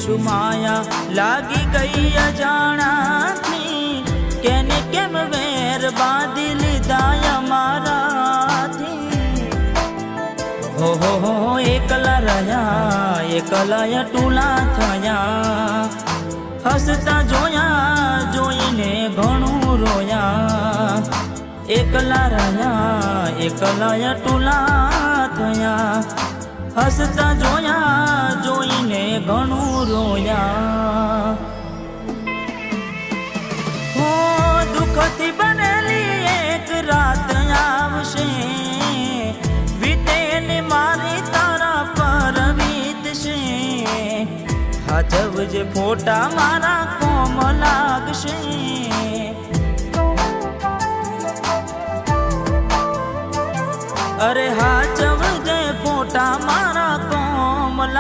શું માયા લાગી ગઈ અજાણાથી, કેને કેમ વેર બાંધી લીધા અમારાથી। હો એકલા રહ્યા એકલા ટૂલા થયા, હસતા જોયા જોઈને ઘણું રોયા। એકલા રહ્યા એકલા ટૂલા થયા, હસતા જોયા જોઈને ઘણું રોયા। હો દુઃખથી બનેલી એક રાત આવશે, વીતે ને મારી તારા પર વીતશે। હાજવજે ફોટા મારા કોમ લાગશે। અરે હાજવજે ફોટા મારા કોમ લાગશે।